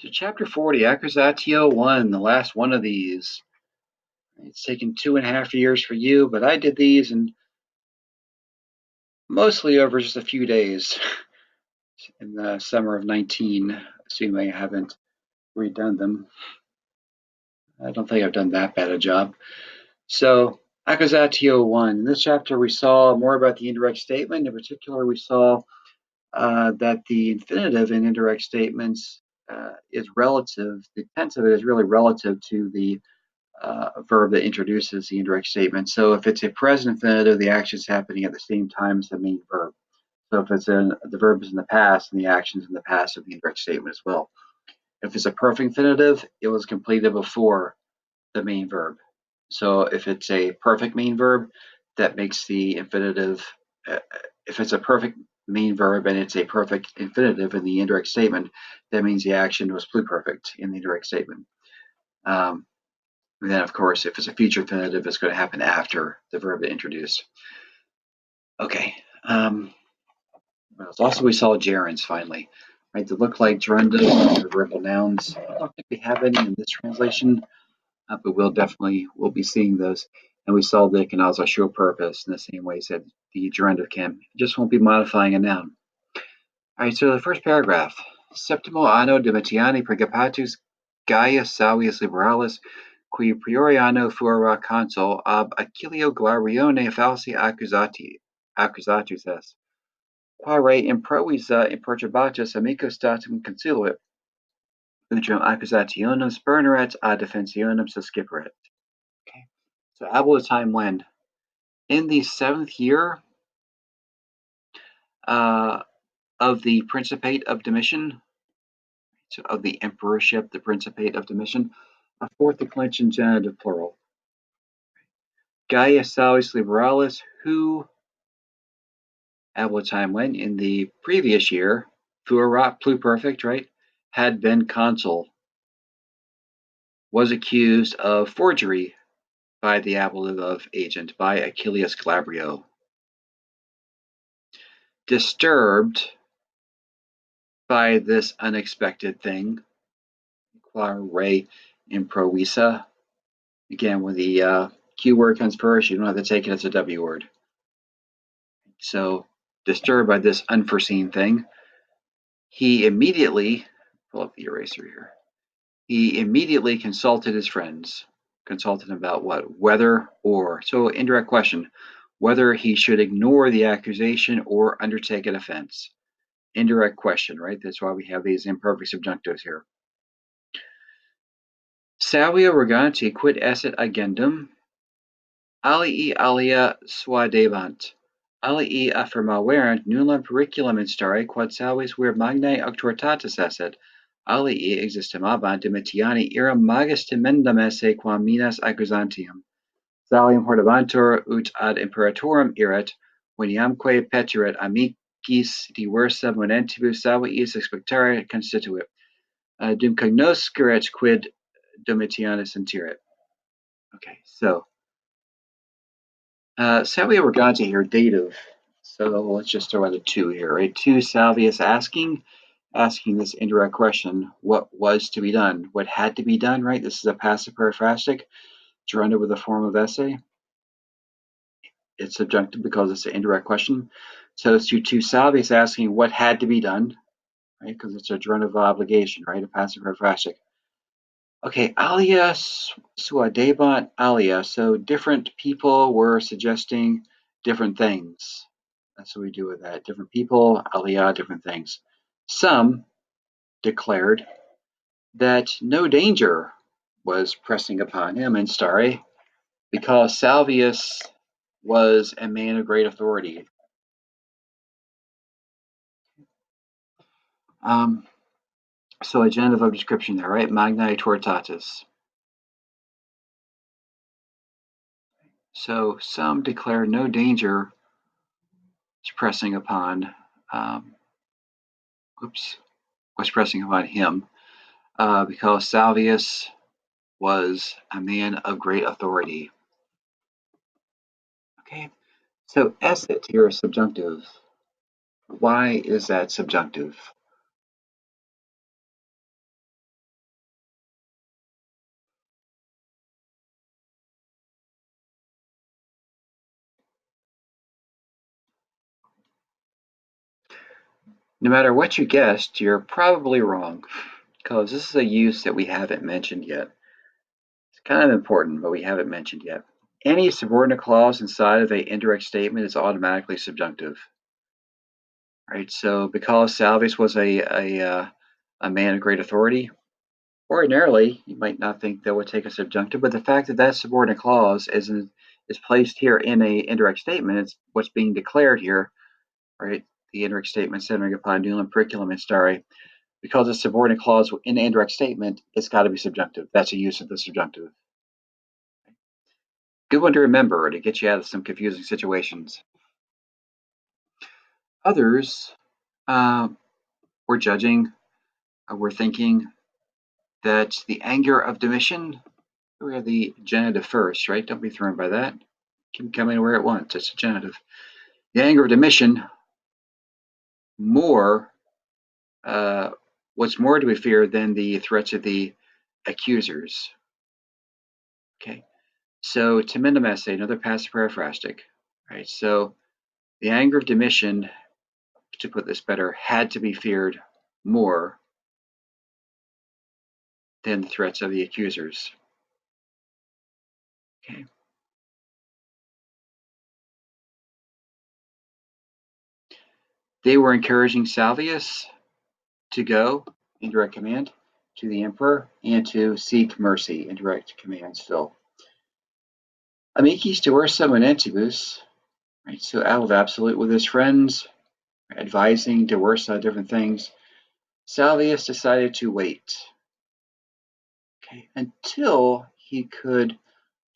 So chapter 40, accusatio 1, the last one of these. It's taken 2.5 years for you, but I did these in mostly over just a few days in the summer of 19, assuming I haven't redone them. I don't think I've done that bad a job. So accusatio 1. In this chapter, we saw more about the indirect statement. In particular, we saw that the infinitive in indirect statements is relative. The tense of it is really relative to the verb that introduces the indirect statement. So if it's a present infinitive, the action is happening at the same time as the main verb. So if it's the verb is in the past, and the action is in the past of the indirect statement as well. If it's a perfect infinitive, it was completed before the main verb. So if it's a perfect main verb, that makes the infinitive, if it's a perfect main verb and it's a perfect infinitive in the indirect statement, that means the action was pluperfect in the indirect statement. And then, of course, if it's a future infinitive, it's going to happen after the verb introduced. Okay. Also, we saw gerunds finally, right? That look like gerundas or verbal nouns. I don't think we have any in this translation, but we'll be seeing those. And we saw the can also show purpose in the same way as the gerundive can. It just won't be modifying a noun. All right, so the first paragraph. Septimo anno Domitiani pregapatus Gaius Salvius Liberalis, qui priori anno fuera consul ab Achilleo Glarione falsi accusatus est, quare improvisa imperturbatus amico statum consiluit, utrum accusationem spurneret ad defensionem susciperet. Okay, so ab the time when, in the 7th year of the Principate of Domitian, so of the emperorship, the Principate of Domitian, a fourth declension genitive plural. Gaius Salvius Liberalis, who, at what time when, in the previous year, fuerat pluperfect, right, had been consul, was accused of forgery by the ablative agent, by Achilles Glabrio. Disturbed by this unexpected thing, quare improvisa. Again, when the Q word comes first, you don't have to take it as a W word. So, disturbed by this unforeseen thing, he immediately, pull up the eraser here, he immediately consulted his friends. Consulted about what? Whether or, so indirect question, whether he should ignore the accusation or undertake a defense. Indirect question, right? That's why we have these imperfect subjunctives here. Savia reganti quid esset agendum, alii alia suadebant, alii affirmaverant nullam periculum instare quod salvis vir magnae auctoritatis esset, alii existimabant Domitiani eram magis timendam esse quam minas accusantium. Salium hortabantur ut ad imperatorem erat, veniamque petiret amicis diversa monentibus salviis expectare constituit. Dum cognosceret quid Domitianus interit. Okay, so Salvia Reganti here, dative. So let's just throw out a 2 here, right? 2 Salvius asking this indirect question, what was to be done? What had to be done, right? This is a passive periphrastic, gerunded with a form of essay. It's subjunctive because it's an indirect question. So it's to Salvius asking what had to be done, right? Because it's a gerundive obligation, right? A passive periphrastic. Okay, alia suadebant alia. So different people were suggesting different things. That's what we do with that. Different people, alia, different things. Some declared that no danger was pressing upon him in Stare because Salvius was a man of great authority. So a genitive of description there, right? Magnae auctoritatis. So some declare no danger is pressing upon, was pressing upon him because Salvius was a man of great authority. Okay, so esset here is subjunctive. Why is that subjunctive? No matter what you guessed, you're probably wrong, because this is a use that we haven't mentioned yet. It's kind of important, but we haven't mentioned yet. Any subordinate clause inside of an indirect statement is automatically subjunctive. Right? So because Salvius was a man of great authority, ordinarily you might not think that would take a subjunctive, but the fact that that subordinate clause is placed here in a indirect statement, it's what's being declared here, right? The indirect statement centering upon nulum periculum instare. Because it's subordinate clause in the indirect statement, it's got to be subjunctive. That's a use of the subjunctive. Good one to remember to get you out of some confusing situations. Others, we're judging, we're thinking that the anger of Domitian, we have the genitive first, right? Don't be thrown by that. Can come anywhere it wants. It's a genitive. The anger of Domitian, more, what's more to be feared than the threats of the accusers. Okay, so timendum esse, another passive paraphrastic. Right, so the anger of Domitian, to put this better, had to be feared more than the threats of the accusers. Okay. They were encouraging Salvius to go, indirect command, to the emperor, and to seek mercy, indirect command still. Amicis diversa monentibus, right? So out of absolute with his friends, advising diversa different things, Salvius decided to wait, okay, until he could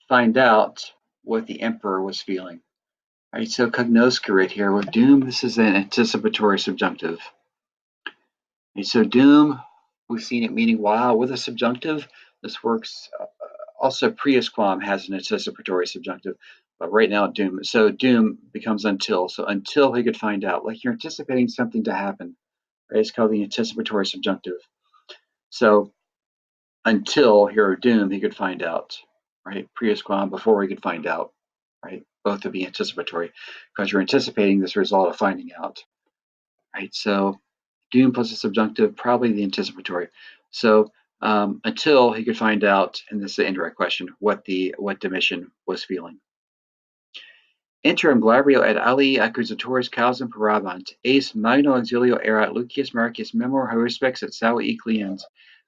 find out what the emperor was feeling. Right, so cognoscerit here with doom, this is an anticipatory subjunctive. Right, so doom, we've seen it meaning while with a subjunctive. This works. Also, priusquam has an anticipatory subjunctive, but right now doom. So doom becomes until. So until he could find out, like you're anticipating something to happen. Right, it's called the anticipatory subjunctive. So until here doom, he could find out. Right, priusquam before he could find out. Right, both to be anticipatory because you're anticipating this result of finding out. Right, so doom plus a subjunctive, probably the anticipatory. So until he could find out, and this is an indirect question, what Domitian was feeling. Interim glabrio et ali accusatores causam parabant, ace magno auxilio erat Lucius Marcius memor hauspex et savii cliens,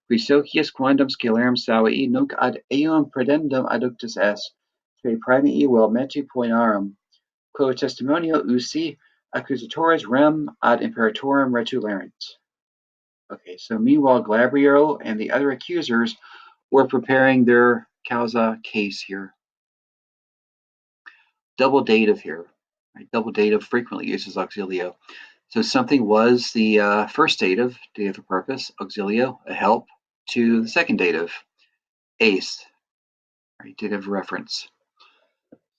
qui socius quandam scelerum savii nunc ad eum predendum adductus est, tre primii vel metu poenarum, quo testimonio usi accusatores rem ad imperatorem retulerant. Okay, so meanwhile, Glabrio and the other accusers were preparing their causa case here. Double dative here. Right? Double dative frequently uses auxilio. So something was the first dative of purpose, auxilio, a help, to the second dative, ace, right? Dative reference.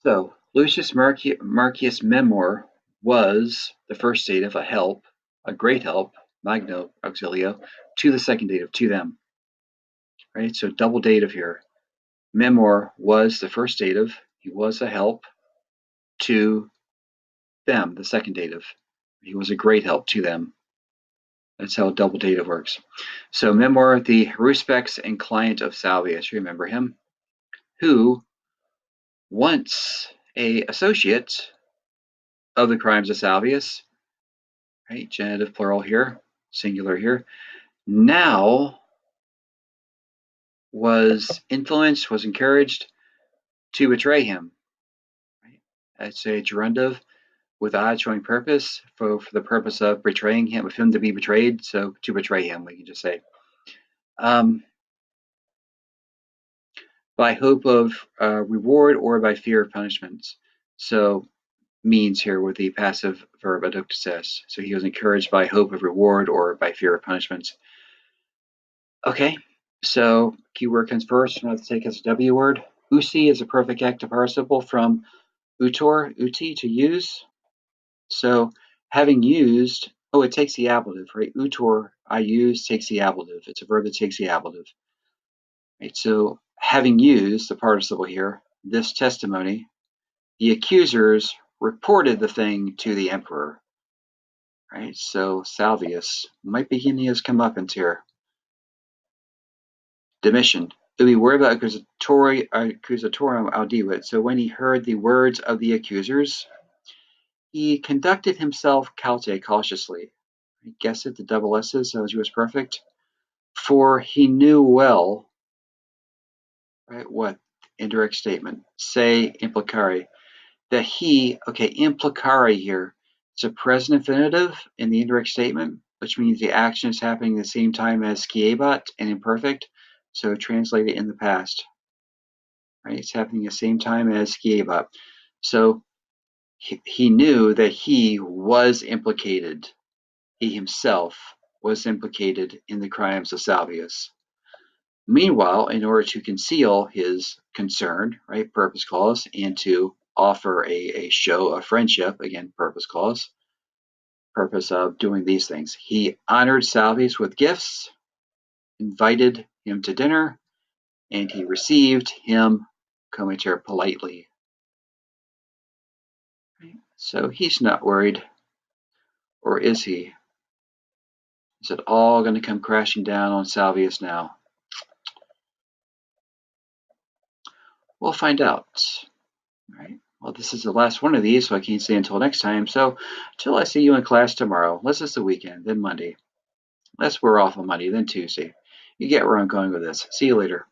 So Lucius Marcius Memor was the first dative, a help, a great help, magno auxilio, to the second dative, to them. Right? So double dative here. Memor was the first dative. He was a help to them, the second dative. He was a great help to them. That's how double dative works. So Memor, the Ruspex and client of Salvius, remember him, who once a associate of the crimes of Salvius, right? Genitive plural here, singular here, now was influenced, was encouraged to betray him. Right? That's a gerundive with odd showing purpose for the purpose of betraying him, of him to be betrayed. So to betray him, we can just say. By hope of reward or by fear of punishments. So means here with the passive verb adductus est. So he was encouraged by hope of reward or by fear of punishments. Okay, so keyword comes first. Let's take as a W word. Usi is a perfect active participle from utor, uti, to use. So having used, oh, it takes the ablative, right? Utor, I use, takes the ablative. It's a verb that takes the ablative. Right, so having used the participle here, this testimony, the accusers reported the thing to the emperor. right? So Salvius might be getting his comeuppance here. Domitian, do we worry about accusatorium audivit? So when he heard the words of the accusers, he conducted himself cautiously. I guess it, the double S's, so he was perfect. For he knew well, right, what? Indirect statement. Say implicare. That he, okay, implicare here. It's a present infinitive in the indirect statement, which means the action is happening at the same time as sciabat and imperfect. So translate it in the past. Right? It's happening at the same time as sciabat. So he knew that he was implicated. He himself was implicated in the crimes of Salvius. Meanwhile, in order to conceal his concern, right, purpose clause, and to offer a show of friendship, again, purpose clause, purpose of doing these things, he honored Salvius with gifts, invited him to dinner, and he received him, comiter, politely. So he's not worried, or is he? Is it all going to come crashing down on Salvius now? We'll find out. All right. Well, this is the last one of these, so I can't say until next time. So until I see you in class tomorrow, unless it's the weekend, then Monday. Unless we're off on Monday, then Tuesday. You get where I'm going with this. See you later.